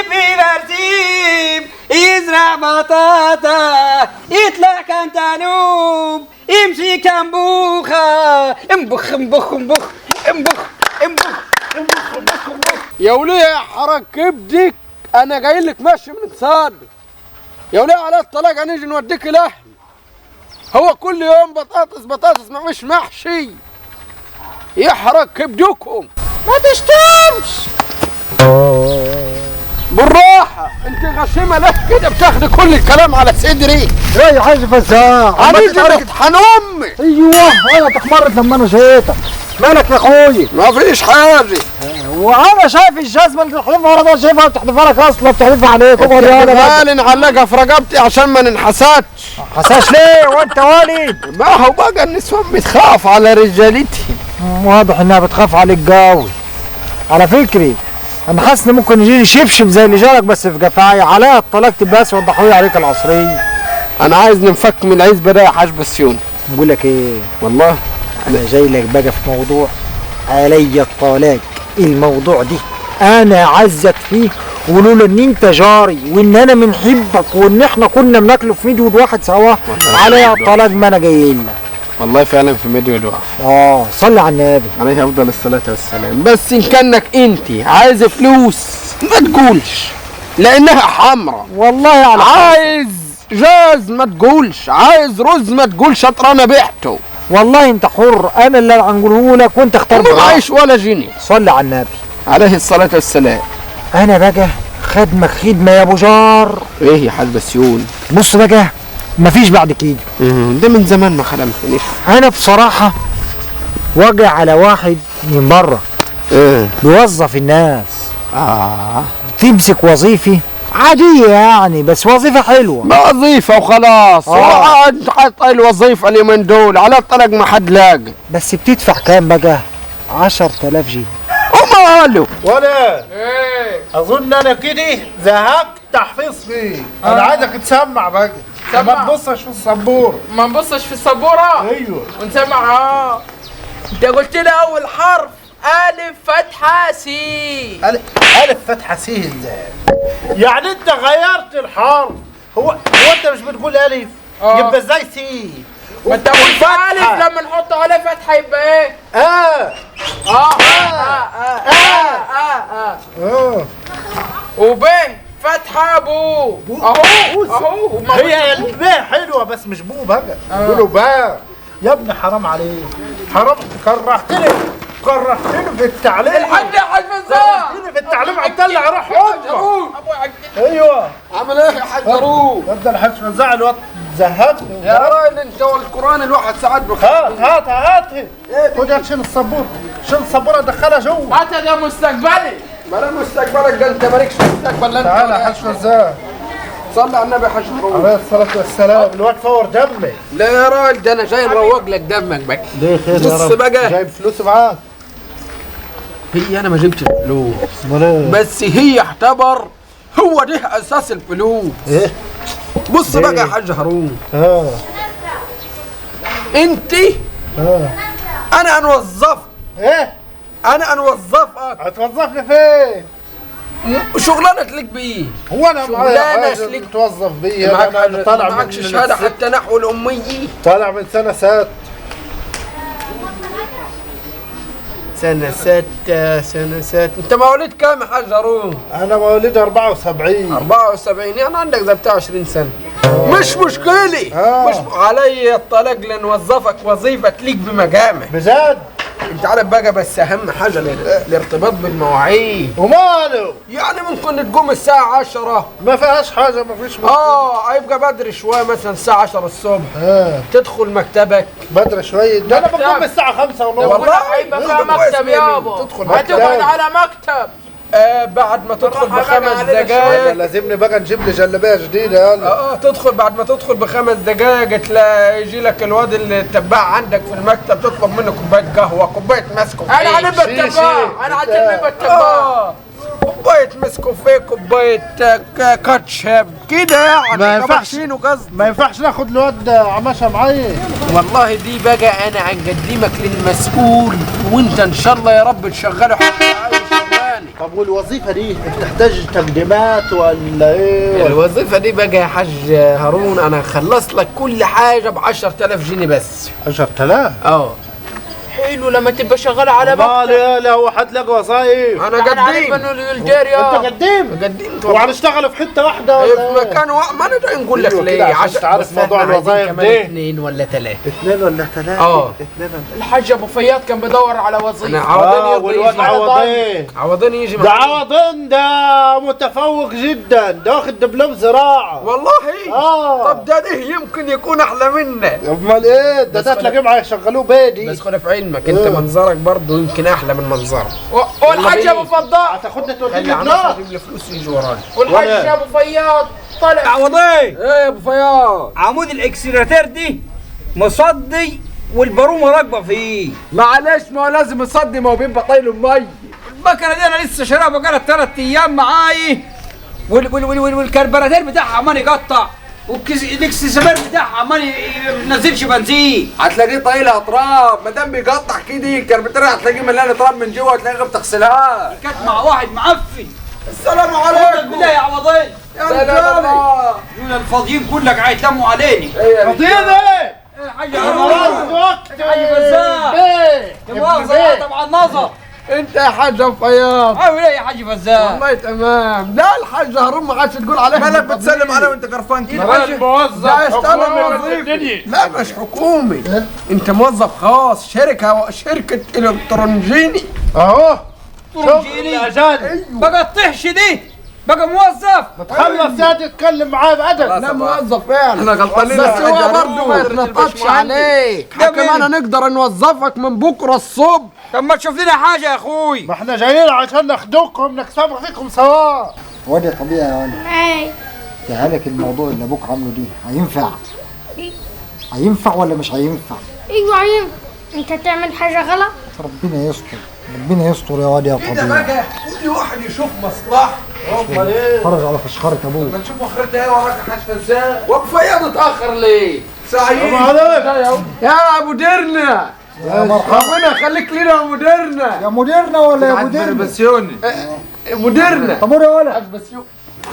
في برسيم يزرع بطاطا يطلع كنتالوب يمشي كنبوخة انبخ انبخ انبخ انبخ انبخ انبخ انبخ انبخ. يا وليه يا حرك كبدك، انا جاي لك ماشي من صادق. يا وليه على الطلاق هنيجي نوديك الاهل. هو كل يوم بطاطس بطاطس ما مش محشي. يحرق كبدكم. ما تشتمش بالراحة، انت غشيمة لك كده بتاخدي كل الكلام على صدري. ايه يا حاج فزاع؟ هنيجي تطحن امي. ايوه انا تحمرت لما انا شايفك. مالك يا اخوي؟ ما فيش حاجة. وانا شايف الجزمه اللي بتحلفها ورا ده شايفها بتحلفها لك اصلا بتحلفها عليك. اقعد يا تعالي نعلقها في رقبتي عشان ما ننحسدش. حساش ليه وانت والد؟ ما هو بقى النسوان بتخاف على رجالتهم. واضح انها بتخاف عليك قوي. على فكري انا حاسس ان ممكن يجي لي شبشب زي اللي جالك بس في جفاعي عليها الطلاق تبقى اسود ضحوي عليك العصريه. انا عايز ننفك من العزبه ده يا حاج بسيون. بقول لك ايه والله انا جاي لك بقى في موضوع علي الطلاق. الموضوع دي انا عزت فيه، ولولا ان انت جاري وان انا بنحبك وان احنا كنا بناكله في مدود واحد سوا علي الطلاق ما انا جاي لك. والله فعلا في مدود واحد. صلي على النبي عليه افضل الصلاه والسلام. بس ان كانك انت عايز فلوس ما تقولش لانها حمرا. والله على عايز جاز ما تقولش، عايز رز ما تقولش انا بعته. والله انت حر، انا اللي هنقوله لك وانت اختار ما معيش ولا جنيه. صلي على النبي عليه الصلاه والسلام. انا بقى خدمك خدمه يا ابو جار. ايه يا حاج بسيون؟ بص بقى مفيش بعد كده. ده من زمان ما خدمتنيش. انا بصراحه واجع على واحد من بره بيوظف الناس. تمسك وظيفه عاديه يعني بس وظيفه حلوه. ما وظيفه وخلاص. انت حاط الوظيفه اليومين دول على الطلاق ما حد لاقي. بس بتدفع كام بقى؟ 10,000 جنيه. وماله؟ ولا ايه؟ اظن انا كده زهقت تحفيظ فيه. انا عايزك تسمع بقى. ما تبصش في السبوره. ما نبصش في السبوره؟ ايوه ونسمع. انت قلت لي اول حرف الف فتحه سي. الف فتحه سي ازاي؟ يعني انت غيرت الحرف. هو انت مش بتقول الف؟ يبقى ازاي سي؟ ما انت قلت الف لما نحط عليه فتحه يبقى ايه؟ وب فتحه بو. اهو هي الب حلوه بس مش بو بقى. قولوا با. يا ابني حرام عليك، حرام. كرهتني في التعليم. الحاج يا حاج فزاع كرهتني في التعليم. هتطلع روح امك. ايوه عامل ايه يا حاج جارو؟ افضل الحاج فزاع الوقت زهقني يا راجل انت والقران الواحد ساعات هات خد يا شيل السبوره. شيل السبوره دخلها جوه. هات ده مستقبلي. بلا مستقبلك ده انت مالكش مستقبل. تعالى يا حاج فزاع. صلي على النبي يا حاج جارو عليه الصلاه والسلام. الوقت فور دمي. لا يا راجل ده انا جاي نروق لك دمك بقى. ليه خير يا رب؟ بص بقى جايب فلوس معاك. هي انا ما جبتش فلوس امال بس هي اعتبر هو ده اساس الفلوس. ايه؟ بص بقى يا حاج هارون. انت انا انوظفك. ايه؟ انا انوظفك. هتوظفني فين؟ شغلانه تليق بيه. هو انا شغلانه تليق متوظف بيه. انا طالع من معكش شهاده حتى نحو الاميه. طالع من سنه سات. سنة ستة. انت مواليد كام يا حاج هارون؟ انا مواليد 74. 74 يعني عندك زي بتاع 20 سنة. مش مشكلة. مش علي الطلاق لنوظفك وظيفة تليق بمقامك. بجد؟ انت عارف بقى بس اهم حاجة الارتباط بالمواعيد. وماله؟ يعني ممكن تقوم الساعة 10. ما فيهاش حاجة. ما فيش مشكلة. هيبقى بدري شوية مثلا الساعة 10 الصبح. تدخل مكتبك بدري شوية. ده انا بقوم الساعة 5:30. والله هيبقى فيها مكتب يابا. تدخل هتقعد على مكتب. بعد ما تدخل ب5 دقايق لازمني بقى نجيب لي جلابيه جديده. يلا تدخل بعد ما تدخل ب5 دقايق تلاقي يجي لك الواد اللي تباع عندك في المكتب تطلب منه كوبايه قهوه كوبايه مسكوفيه. انا هنبقى التباع. انا هنبقى التباع. كوبايه مسكوفيه كوبايه كاتشب كده يعني. ما ينفعش ناخد الواد عماشه معايا. والله دي بقى انا هنقدمك للمسؤول وانت ان شاء الله يا رب تشغله حتى عايش. طب والوظيفه دي بتحتاج تقديمات ولا ايه؟ الوظيفة دي بقى يا حاج هارون انا خلص لك كل حاجة ب 10,000 جنيه بس. 10,000؟ اه حلو لما تبقى شغال على امال يا لو هتلاقي وظايف. انا قديم الجاري. انت قديم؟ قدمت وهنشتغل في حته واحده في ولا ايه؟ مكان ما انا جاي نقول لك أيوة ليه كده عشان عشان تعرف بس موضوع إحنا عايزين الوظايف كمان دي. 2 ولا 3. 2 ولا 3؟ اه 2 الحاج ابو فياض كان بيدور على وظيفه. انا عوضين يرضى والواد يجي معانا. عوضين. عوضين يجي ده معانا. عوضين ده متفوق جدا، ده واخد دبلوم زراعه. والله طب ده يمكن يكون احلى منا. امال ايه؟ ده تلاقيه معاه يشغلوه بيدي. بس خد في علمك انت منظرك برضه يمكن احلى من منظره. والحاج ابو فضاء هتاخدنا خلي توديني عمك بلاط. يجيب لي فلوس يجي وراي. والحاج ابو فياض طلع. عوضي ايه يا ابو فياض؟ عمود الاكسلراتير دي مصدي والبارومه راكبه فيه. معلش ما هو لازم يصدي ما هو بيبقى طايله مي. المكنه دي انا لسه شاريها بقالها 3 ايام معاي والكربراتير بتاعها عمال يقطع والاكسسوار بتاعها عمال ينزلش بنزين. هتلاقيه طايله اطراف ما دام بيقطع كده الكربتر هتلاقيه مليان اطراف من جوه هتلاقيه ما بتغسلهاش. كانت مع واحد معفن. السلام قلت عليكم. بالله يا عوضين يا رجالي دول الفاضيين كلك هيتلموا عليني. فاضيين ايه؟ يا حاج خلاص وقت. حاج فزاع مؤاخذة طبعا نظر. انت يا حاج ابو فياض. عامل ايه يا حاج فزاع؟ والله تمام. لا الحاج هارون ما عادش تقول عليه مالك بتسلم عليه وانت قرفان كده. راجل موظف لا اشتغل حكومي وظيفي. لا مش حكومي انت موظف خاص شركه الكترونجيني اهو. ترجيني بقى الطحش دي بقى موظف. تخلص يا تتكلم معاه بأدب. لا موظف فعلا. احنا غلطانين بس هو برضه ما يتنططش عليك. كمان نقدر نوظفك من بكره الصبح. طب ما تشوف لنا حاجه يا اخوي. ما احنا جايين عشان ناخدوكم نكسب فيكم سوا. واد يا طبيعي يا ولد، اي تعالك الموضوع اللي ابوك عامله دي هينفع ولا مش هينفع؟ ايوه عيب، انت تعمل حاجه غلط. ربنا يستر، ربنا يستر يا واد يا كده طبيعي. بقى كل واحد يشوف مصلحته. امال ايه؟ خرج على فشخرة ابوك. ما نشوف اخرتها ايه وراك يا حاج فزاع. وابو فياض اتاخر ليه؟ سعيد يا ابو درنا. يا مرحبا ربنا يخليك لينا يا مديرنا. يا مديرنا ولا يا مديرنا؟ بسيوني مديرنا. طابور يا ولد. حاج بسيوني.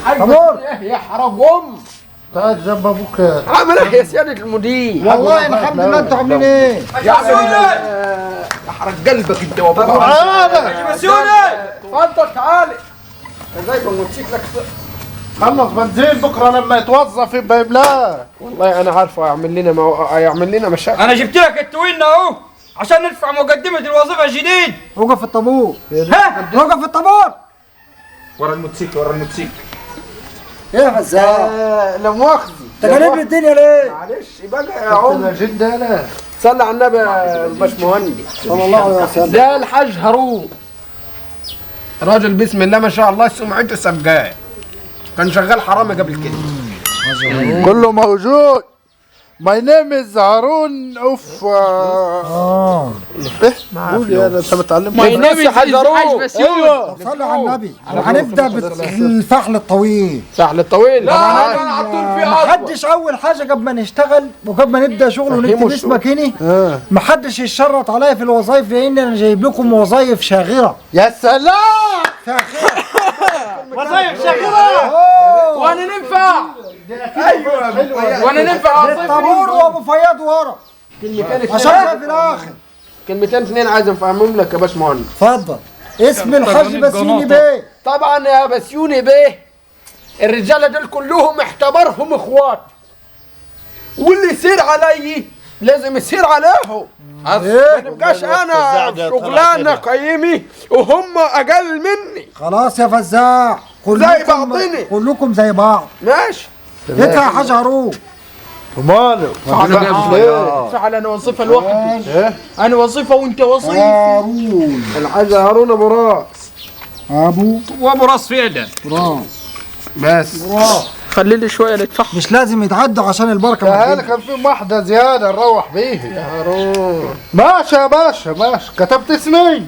حاج طابور. بسيوني يا حرام ام. تعال جنب ابوك. عامل ايه يا سيادة المدير؟ والله الحمد لله. انتوا عاملين ايه؟ يا عم احرق قلبك انت وابوك. تعال اتفضل تعالي. ازاي بموتوسيكلك؟ خلص بنزين بكره لما يتوظف يبقى يملاه. والله انا عارفه هيعمل لنا مشاكل. انا جبت لك التوين اهو عشان ندفع مقدمه الوظيفه الجديد. وقف في الطابور. ها وقف في الطابور. ورا الموتوسيكل ورا الموتوسيكل. ايه يا فزاع؟ لا مؤاخذة. انت جانب الدنيا ليه؟ معلش بقى يا عم. جدا انا. صلي على النبي يا باشمهندس. صلى الله عليه وسلم. ده الحاج هارون راجل بسم الله ما شاء الله سمعته سجاي. كان شغال حرامي قبل كده. كله موجود. ماي نيم از هارون اوف. ايه؟ قول يا انت متعلم. My name is حاج فسيون. ايوه. صلوا على النبي. وهنبدا بالفحل الطويل. سهل الطويل. لا على طول في محدش اول حاجه قبل ما نشتغل وقبل ما نبدا شغل ونكتب اسمك هنا محدش يشرط عليا في الوظائف لان انا جايب لكم وظائف شاغره. يا سلام. وظائف شاغره. وانا ننفع. ايوه وانا ننفع الطابور وابو فياض ورا عشان في الاخر. كلمتين اثنين عايز افهمهم لك يا باشمهندس. اتفضل. اسم الحاج بسيوني بيه. طبعا يا بسيوني بيه الرجاله دول كلهم اعتبرهم اخوات واللي يصير علي لازم يصير عليهم. ما نبقاش انا شغلانه قيمي وهم اقل مني. خلاص يا فزاع زي بعضنا. كلكم زي بعض. ماشي. ادفع يا حاج هارون. ماله؟ تعال انا وظيفه لوحدي. انا وظيفه وانت وظيفه. هارون. الحاج هارون ابو راس. وابو راس فعلا. راس. بس خلي لي شويه ندفع. مش لازم يتعدوا عشان البركه يا ما هلا كان في واحده زياده نروح بيها. يا هارون. ماشي يا باشا ماشي. كتبت اسمي.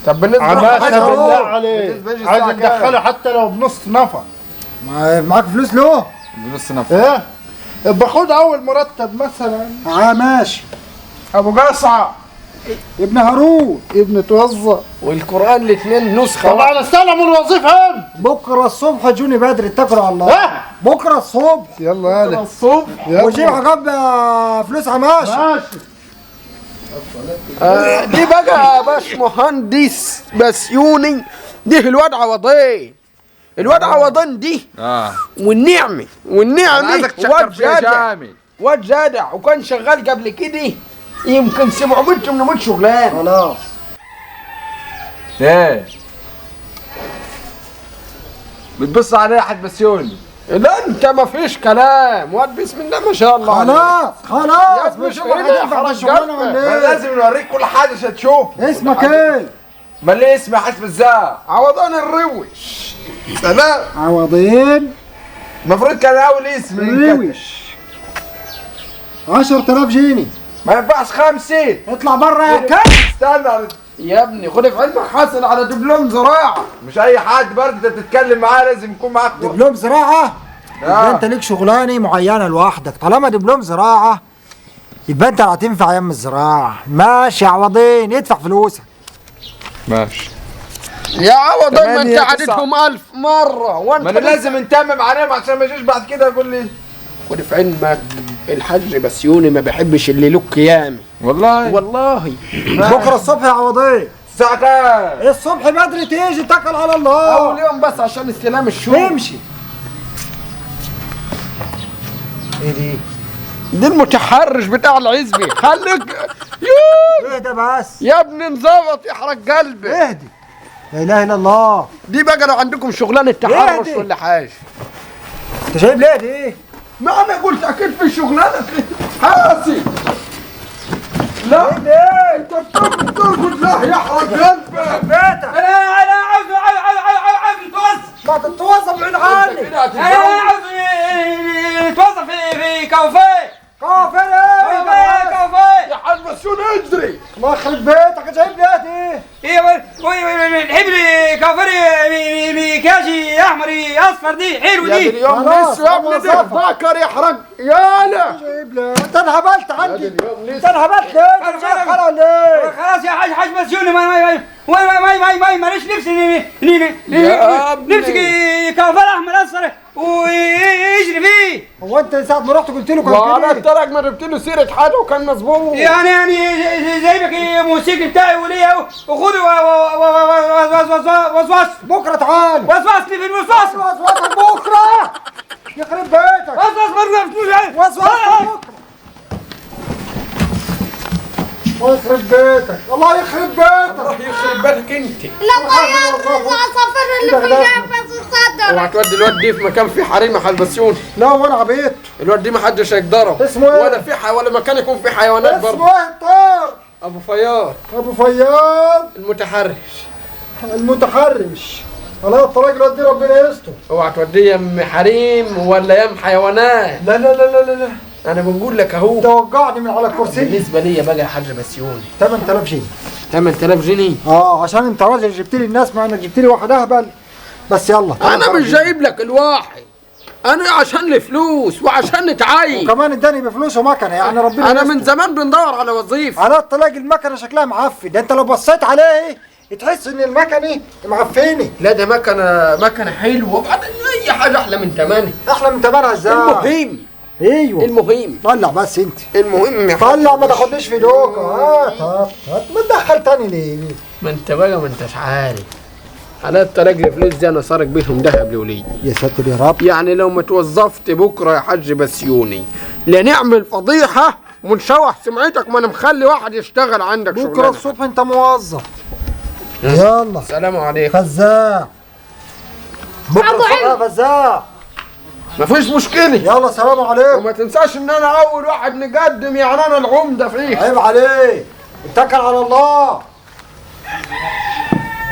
طب بالنسبه باشا لحاج بالله هارون عليك. بالنسبة لي عايز الساعة كام؟ ندخله حتى لو بنص نفر. معاك فلوس له؟ ايه؟ باخد اول مرتب مثلا. ماشي. ابو قصعه ابن هارون. ابن توظف. والقرآن الاثنين نسخة طبعا واحدة. استلموا الوظيفة هم. بكره الصبح جوني بدري اتكلوا على الله. بكره الصبح يلا يلا الصبح. وجيب عقاب فلوس عماش. ماشي. دي بقى باش مهندس بسيوني. دي الواد عوضين. الواد عوضين دي والنعمة واد جدع. واد جدع وكان شغال قبل كده يمكن 700 800 شغلان. خلاص ايه بتبص عليه حد بسيوني؟ لا انت ما فيش كلام. واد بسم الله ما شاء الله عليك. خلاص يا مش ابني هينفع الشغلانه ولا ايه؟ لازم نوريك كل حاجه عشان تشوف. اسمك ايه؟ ما ليه اسمي حسب الزاع. عوضان الروش. سلام. عوضين المفروض كان اول اسم روش. 10,000 جنيه. ما ينفعش 50. اطلع بره يا كلب. استنى يا ابني خد في علمك حاصل على دبلوم زراعة. مش اي حد برضه انت تتكلم معاه لازم يكون معاك دبلوم زراعه. يبقى انت ليك شغلانه معينه لوحدك. طالما دبلوم زراعه يبقى انت هتنفع يم الزراعه. ماشي يا عوضين ادفع فلوسك. ماشي. يا عوضين ما انت 8 عدتهم 1000 مرة وانت ما انا لازم نتمم عليهم عشان ما يجيش بعد كده يقول لي. خد في علمك الحاج بسيوني ما بحبش اللي له قيامي. والله بكره الصبح يا عوضين. الساعة كام؟ الصبح بدري تيجي اتكل على الله. اول يوم بس عشان استلام الشغل. امشي. ايه دي؟ دي المتحرش بتاع العزبة. خليك اهدى بس يا ابني انظبط يحرق قلبي. اهدي. لا اله الا الله. دي بقى لو عندكم شغلانة تحرش اهدي. ولا حاجة. انت جايب ليه دي؟ ما انا قلت اكيد في شغلانة حاسي. لا انت بترقد لا يحرق قلبك. بيتك انا عاوز يتوظف. ما تتوظف بعيد عني. انا عاوز يتوظف في كافيه. كافر كافيه. يا حاج بسيوني اجري. الله يخرب بيتك. جايب ليه دي؟ ايه نحب لي كافيه مكاشي احمر اصفر دي حلو يا دي دي. اليوم خلاص، لسه يا ابني خلاص، ده خلاص. ذكر يحرق. يالا جايب ليه؟ انت انهبلت عندي. اليوم انت لسه. انهبلت ليه؟ انت شغال ولا ايه؟ خلاص يا حاج بسيوني ماليش نفسي يا ابني. نفسي كافيه احمر اصفر ويجري فيه. هو انت ساعة ما رحت قلت له وانا كان كده؟ الترك ما جبت له سيرة حاجة وكان مظبوط. يعني جايبك الموسيقى بتاعي وليا وخذوا وسواس بكره تعال. وسواسني في الوسواس. وسوسك بكره. يخرب بيتك. وسواس برضه وسوسك بكره. الله يخرب بيتك. الله يخرب بيتك. يخرب بالك انت. لا طيارة العصافير اللي في جنب الصدر. اوعى تودي الواد دي في مكان فيه حريم يا حاج بسيوني. لا وانا عبيط. الواد دي ما حدش هيقدره. اسمه ايه؟ ولا في ولا مكان يكون فيه حيوانات برضه. اسمه ايه الطار؟ ابو فياض ابو فياض المتحرش. المتحرش. الله الطلاق الواد دي ربنا يستر. اوعى توديه يم حريم ولا يم حيوانات. لا لا لا لا لا. انا بنقول لك اهو. توقعني من على الكرسي. بالنسبه لي بقى يا حاج بسيوني 8000 جنيه. 8000 جنيه. عشان انت راجل جبت لي الناس مع انك جبت لي واحد اهبل. بس يلا انا مش جايب لك الواحد. انا عشان الفلوس وعشان نتعايش. وكمان اداني بفلوس ومكنه يعني ربنا انا يستر. من زمان بندور على وظيفه. على الطلاق المكنه شكلها معفن. ده انت لو بصيت عليه تحس ان المكنه معفنه. لا ده مكنه حلوه وبعدين اي حاجه احلى من ثمنها. احلى من تمنها ازاي؟ المهم ايوه طلع بس انت. المهم يا طلع ما تاخدنيش في دوكا. هات ما تدخل تاني ليه؟ ما انت بقى ما انتش عارف. حالات طلاق الفلوس دي انا سارق بيهم دهب لولي. يا ساتر يا رب. يعني لو ما توظفت بكره يا حاج بسيوني لنعمل فضيحه ونشوح سمعتك. ما انا مخلي واحد يشتغل عندك بكره شغلانه. الصبح انت موظف. يلا السلام عليكم. فزاع. بكره الصبح يا فزاع. مفيش مشكله. يلا سلام عليكم. وما تنساش ان انا اول واحد نقدم يعني انا العمده فيه. عيب عليك. اتكل على الله.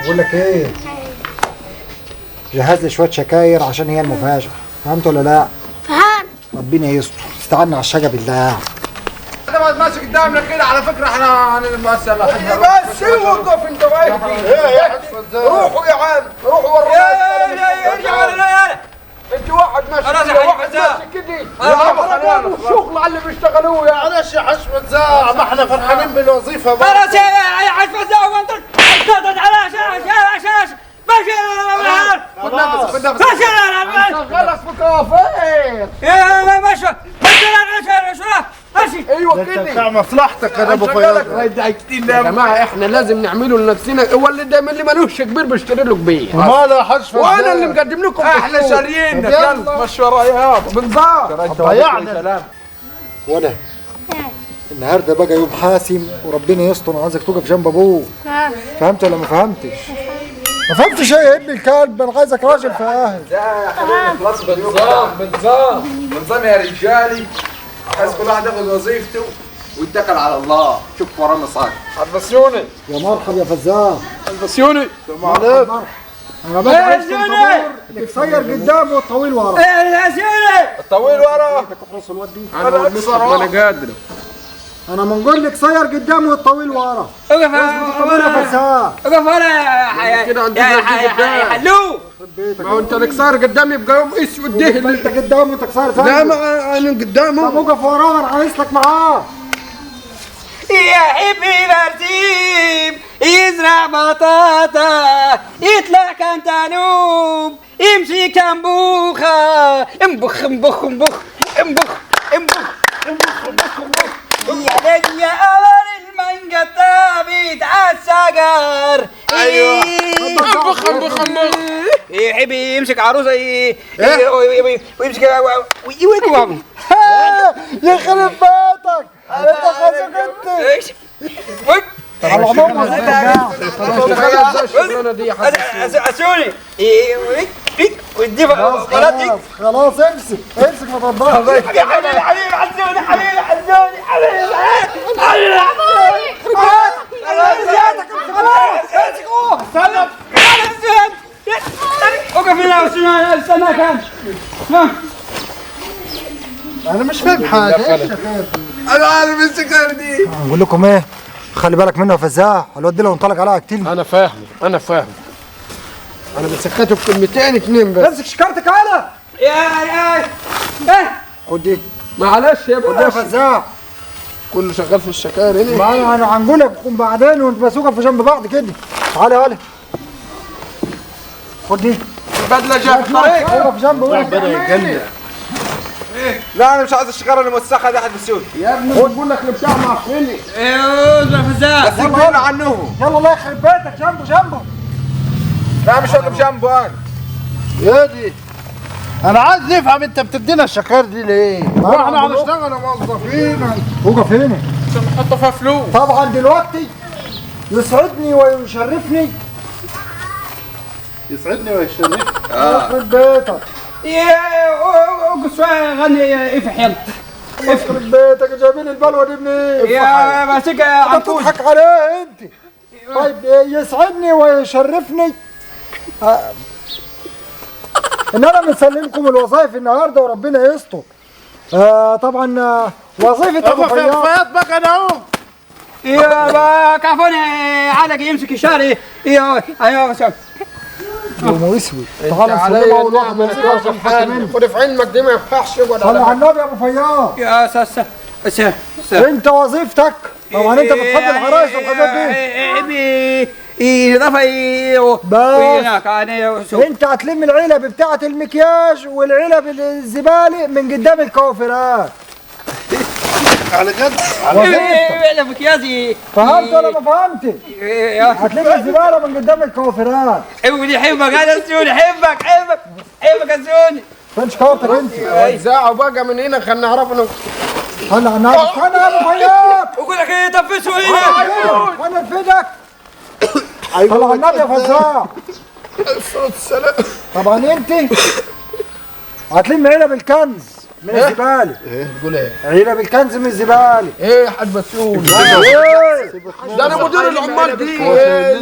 بقول لك ايه؟ جهز لي شويه شكاير عشان هي المفاجاه. فهمت ولا لا؟ فهمت. ربنا يستر. استعنا على الشجا بالله. انت ما ماشي قدامنا كده على فكره احنا هنمثل. بس وقف انت واقف. روحوا يا عم روحوا ورونا. ارجع ولا لا يالا. انت واحد ماشي خلاص يا كده حاج واحد فزاع. ماشي كده. انا بطلوا الشغل على اللي بيشتغلوه يعني. معلش يا حاج فزاع، ما احنا فرحانين بالوظيفه بقى. خلاص يا حاج فزاع وانت تضغط على شاش ماشي خد نفس خد نفس. ماشي شغلك في كافيه. يا ماشي ماشي ايوه انت كده. بتاع مصلحتك انا ابو شغلك فياض. يا جماعه احنا لازم نعمله لنفسنا. هو اللي دايما اللي ملوش كبير بيشتري له كبير. ومال يا حاج فزاع، وانا اللي مقدم لكم احنا بالسوق. شاريينك يلا. يلا مشي ورايا يابا. بنظام. ضيعنا. ولا النهارده بقى يوم حاسم وربنا يستر. عايزك توقف جنب ابوك. فهمت ولا ما فهمتش؟ ما فهمتش ايه يا ابن الكلب؟ انا عايزك راجل فاهم. خلاص بنظام بنظام يا رجالي. عايز كل واحد ياخد وظيفته ويتكل على الله. شوف ورانا صار. البسيوني. يا مرحب يا فزاع. البسيوني. انا بقى اللي قصير قدام والطويل ورا. يا زيني الطويل ورا. انا قادر. انا بنقول لك قصير قدام والطويل ورا. اقف يا فزاع. اقف انا كده عندنا يا حلو. ما هو انت الكسار قدام يبقى يوم اسود ده. انت قدام وانت قصير ثاني. لا ما انا قدامه. طب وقف وراه انا عايزك معاه. يا حبي برسيم يزرع بطاطا يطلع كنتالوب يمشي كنبوخة انبخ انبخ انبخ انبخ انبخ انبخ انبخ انبخ يا ليل يا قمر المانجا الطابت عالشجر. ايوه انبخ انبخ انبخ. يحب يمسك عروسه ويمسك ويقوم. يخرب بيتك. انت خازوق انت. على العموم الشغلانه دي يا حبيبي. اسوني ودي خلاص امسك امسك ما ترضاش. يا حبيبي حبيبي عزوني حبيبي عزوني حبيبي وقف هنا استنى كان. انا مش فاهم حاجه. انا عارف السكر دي. نقول لكم ايه؟ خلي بالك منه يا فزاع. الواد ده لو انطلق عليها قتيل. انا فاهم انا بسكته بكلمتين اتنين بس. امسك شكارتك على. يا خد دي. معلش يا خد يا باشا. فزاع. كله شغال في الشكاير هنا. ما انا هنقول لك بعدين وانت بسوقها في جنب بعض كده. تعالى خد دي. بدله جايه في الطريق. اقف جنب ربنا يجنن. لا انا مش عايز الشغاله الموسخه دي. حد بالسود يا ابني بقول لك البتاع معفني. يا فزاع بس يقولوا عنهم. يلا الله يخرب بيتك. جنبه. لا مش واقف جنبه انا. يا دي انا عايز نفهم انت بتدينا الشكار دي ليه؟ واحنا هنشتغل موظفين. وقف هنا. عشان نحط فيها فلوس. طبعا دلوقتي يسعدني ويشرفني. يسعدني ويشرفني. يخرب بيتك. اقف شويه غني افح يلا. يخرب بيتك. جايبين البلوه دي منين؟ يا ماسكها يا انت عنكوش. بتضحك عليه انت. طيب يسعدني ويشرفني ان انا مسلمكم الوظائف النهارده وربنا يستر. طبعا وظيفه ابو فياض. فياض بقى انا اهو. يا كافوني علق يمسك الشارع. ايوه بس يوم اسود. تعال نسلمه اول واحد ما ينفعش حد منه. خد في علمك دي ما ينفعش يقعد صلي على على النبي يا ابو فياض. يا ساسا انت وظيفتك طبعا انت بتحب العرايس والحاجات دي. اضافه بس انت هتلم العلب بتاعه المكياج والعلب الزباله من قدام الكوافيرات. على جد. على مكياجي. فهمت ولا ما فهمتش؟ هتلم الزباله من قدام الكوافيرات. حبك انا السوني حبك يا سوني. فين شكارتك انت؟ وزعوا بقى من هنا خلينا نعرف انه. خلي على النبي. انا يا ابو فياض. اقول لك ايه تنفسوا هنا. وانا انفدك. صلي على النبي يا فزاع. السلام. طبعا انت هتلم علب الكنز من الزباله. ايه بتقول ايه؟ علب الكنز من الزباله. ايه يا حاج بسيون. ده انا مدير العمال دي.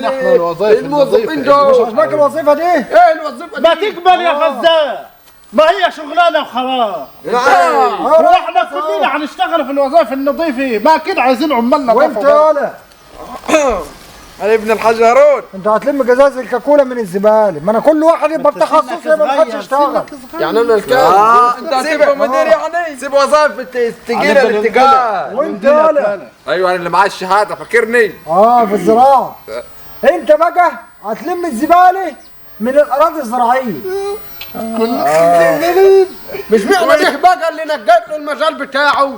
احنا الوظائف الموظفين مش دول. عاجبك الوظيفه دي؟ ايه الوظيفه ما دي؟ تقبل يا فزاع. ما هي شغلانه وخلاص. واحنا كلنا هنشتغل في الوظائف النظيفه. ما كده عايزين عمال وانت نظافه. يالا على ابن الحاج هارون. انت هتلم جزاز الكاكولا من الزباله، ما انا كل واحد يبقى بتخصص يبقى ما حدش يشتغل. يعني انا الكلب انت هتبقى مدير يعني؟ سيب وظائف التقيله الاتجاه. وانت ولا ايوه انا اللي معاه الشهاده فاكرني. في الزراعه. انت بقى هتلم الزباله من الاراضي الزراعيه. مش معنى ده بقى اللي نقيت له المجال بتاعه.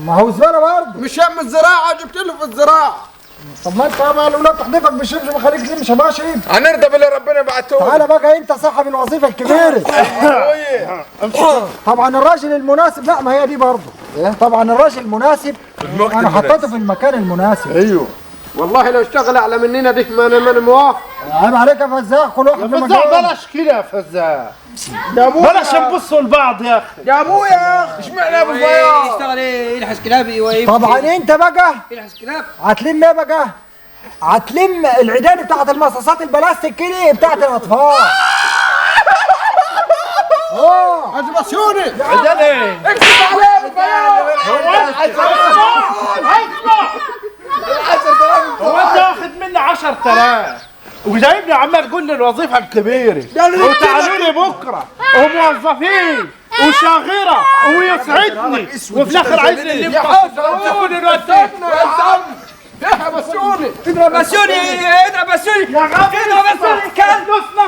ما هو زباله برضه. مش من الزراعه جبت له في الزراعه. طب ما انت بقى الاولاد تحديفك بالشبشب خليك تلم شباشب. هنرضى باللي ربنا بعته. تعالى بقى انت صاحب الوظيفه الكبيره. طبعا الراجل المناسب، لا ما هي دي برضه. طبعا الراجل المناسب انا حطيته في المكان المناسب. ايوه والله لو اشتغل اعلى مننا ديك ما انا موافق. عيب عليك يا فزاع، كل واحد في فزاع مكان. بلاش كده يا فزاع. بلاش نبصوا لبعض يا اخي. يا ابويا يا اخي اشمعنى ابو فياض؟ يشتغل ايه؟ يلحس كلاب ويمشي. طبعا انت بقى يلحس كلاب. هتلم ايه بقى؟ هتلم العيدان بتاعت المصاصات البلاستيك كده بتاعت الاطفال. حاج بسيوني عشان ايه؟ اكتب عليه ابو فياض. هو انت واخد مني 10,000 وجايبني عمال تقول لي الوظيفه الكبيره وتعالوا لي بكره وموظفين وشاغره ويسعدني وفي الاخر عايزني اللي يبقى تكون الوسيله يا بسيوني اضرب بسيوني، اضرب بسيوني، يا غبي اضرب بسيوني الكلب. فلوسنا